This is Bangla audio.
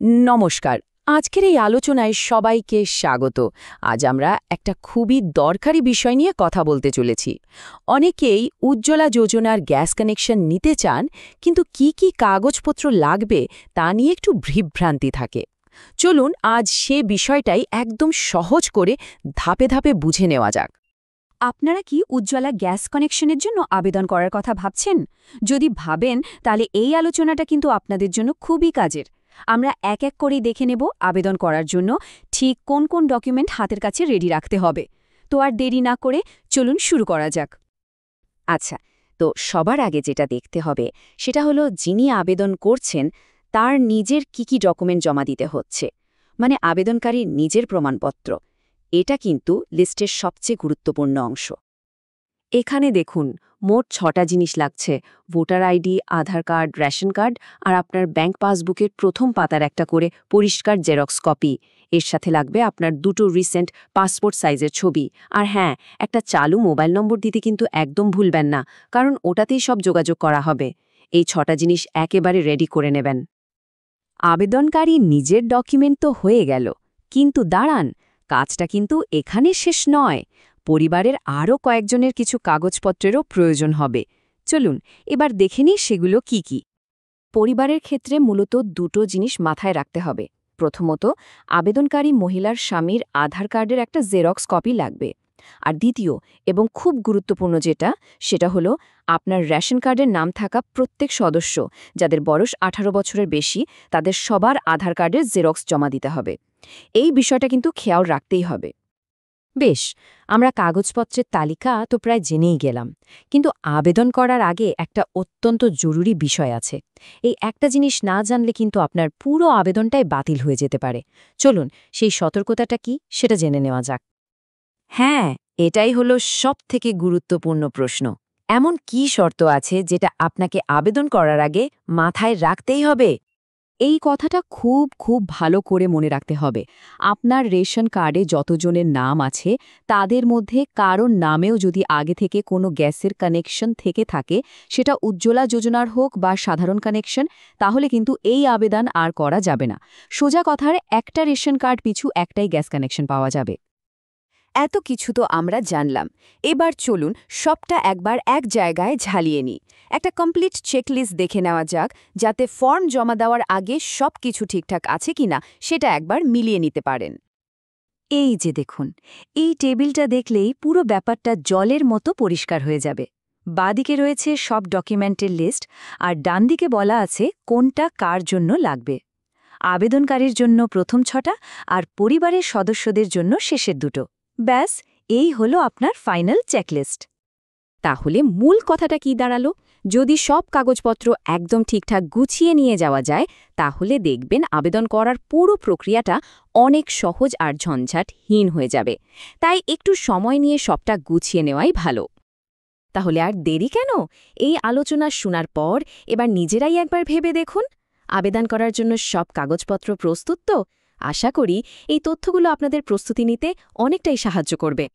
নমস্কার। আজকের এই আলোচনায় সবাইকে স্বাগত। আজ আমরা একটা খুবই দরকারি বিষয় নিয়ে কথা বলতে চলেছি। অনেকেই উজ্জ্বলা যোজনার গ্যাস কানেকশন নিতে চান, কিন্তু কি কি কাগজপত্র লাগবে তা নিয়ে একটু বিভ্রান্তি থাকে। চলুন আজ সে বিষয়টাই একদম সহজ করে ধাপে ধাপে বুঝে নেওয়া যাক। আপনারা কি উজ্জ্বলা গ্যাস কানেকশনের জন্য আবেদন করার কথা ভাবছেন? যদি ভাবেন তাহলে এই আলোচনাটা কিন্তু আপনাদের জন্য খুবই কাজের। আমরা এক এক করেই দেখে নেব আবেদন করার জন্য ঠিক কোন কোন ডকুমেন্ট হাতের কাছে রেডি রাখতে হবে। তো আর দেরি না করে চলুন শুরু করা যাক। আচ্ছা, তো সবার আগে যেটা দেখতে হবে সেটা হলো যিনি আবেদন করছেন তার নিজের কি ডকুমেন্ট জমা দিতে হচ্ছে, মানে আবেদনকারীর নিজের প্রমাণপত্র। এটা কিন্তু লিস্টের সবচেয়ে গুরুত্বপূর্ণ অংশ। এখানে দেখুন মোট 6টা জিনিস লাগছে: ভোটার আইডি, আধার কার্ড, রেশন কার্ড আর আপনার ব্যাংক পাসবুকের প্রথম পাতার একটা করে পরিষ্কার জেরক্স কপি। এর সাথে লাগবে আপনার 2টো রিসেন্ট পাসপোর্ট সাইজের ছবি। আর হ্যাঁ, একটা চালু মোবাইল নম্বর দিতে কিন্তু একদম ভুলবেন না, কারণ ওটাতেই সব যোগাযোগ করা হবে। এই 6টা জিনিস একেবারে রেডি করে নেবেন। আবেদনকারী নিজের ডকুমেন্ট তো হয়ে গেল, কিন্তু দাঁড়ান, কাজটা কিন্তু এখানে শেষ নয়। পরিবারের আরও কয়েকজনের কিছু কাগজপত্রেরও প্রয়োজন হবে। চলুন এবার দেখে নিই সেগুলো কি কি। পরিবারের ক্ষেত্রে মূলত 2টো জিনিস মাথায় রাখতে হবে। প্রথমত, আবেদনকারী মহিলার স্বামীর আধার কার্ডের একটা জেরক্স কপি লাগবে। আর দ্বিতীয় এবং খুব গুরুত্বপূর্ণ সেটা হলো আপনার রেশন কার্ডের নাম থাকা প্রত্যেক সদস্য, যাদের বয়স 18 বছরের বেশি, তাদের সবার আধার কার্ডের জেরক্স জমা দিতে হবে। এই বিষয়টা কিন্তু খেয়াল রাখতেই হবে। বেশ, আমরা কাগজপত্রের তালিকা তো প্রায় জেনেই গেলাম, কিন্তু আবেদন করার আগে একটা অত্যন্ত জরুরি বিষয় আছে। এই একটা জিনিস না জানলে কিন্তু আপনার পুরো আবেদনটাই বাতিল হয়ে যেতে পারে। চলুন সেই সতর্কতাটা কি সেটা জেনে নেওয়া যাক। হ্যাঁ, এটাই হলো সবথেকে গুরুত্বপূর্ণ প্রশ্ন। এমন কি শর্ত আছে যেটা আপনাকে আবেদন করার আগে মাথায় রাখতেই হবে? এই কথাটা খুব খুব ভালো করে মনে রাখতে হবে। আপনার রেশন কার্ডে যতজনের নাম আছে তাদের মধ্যে কারোর নামেও যদি আগে থেকে কোনো গ্যাসের কানেকশন থেকে থাকে, সেটা উজ্জ্বলা যোজনার হোক বা সাধারণ কানেকশন, তাহলে কিন্তু এই আবেদন আর করা যাবে না। সোজা কথার, একটা রেশন কার্ড পিছু একটাই গ্যাস কানেকশন পাওয়া যাবে। এত কিছু তো আমরা জানলাম। এবার চলুন সবটা একবার এক জায়গায় ঝালিয়ে নিই। একটা কমপ্লিট চেকলিস্ট দেখে নেওয়া যাক, যাতে ফর্ম জমা দেওয়ার আগে সব কিছু ঠিকঠাক আছে কিনা সেটা একবার মিলিয়ে নিতে পারেন। এই যে দেখুন, এই টেবিলটা দেখলেই পুরো ব্যাপারটা জলের মতো পরিষ্কার হয়ে যাবে। বাঁদিকে রয়েছে সব ডকুমেন্টের লিস্ট, আর ডান দিকে বলা আছে কোনটা কার জন্য লাগবে। আবেদনকারীর জন্য প্রথম 6টা আর পরিবারের সদস্যদের জন্য শেষের 2টো। ব্যাস, এই হলো আপনার ফাইনাল চেকলিস্ট। তাহলে মূল কথাটা কি দাঁড়ালো? যদি সব কাগজপত্র একদম ঠিকঠাক গুছিয়ে নিয়ে যাওয়া যায়, তাহলে দেখবেন আবেদন করার পুরো প্রক্রিয়াটা অনেক সহজ আর ঝঞ্ঝাটহীন হয়ে যাবে। তাই একটু সময় নিয়ে সবটা গুছিয়ে নেওয়াই ভালো। তাহলে আর দেরি কেন? এই আলোচনা শোনার পর এবার নিজেরাই একবার ভেবে দেখুন, আবেদন করার জন্য সব কাগজপত্র প্রস্তুত তো? আশা করি এই তথ্যগুলো আপনাদের প্রস্তুতি নিতে অনেকটাই সাহায্য করবে।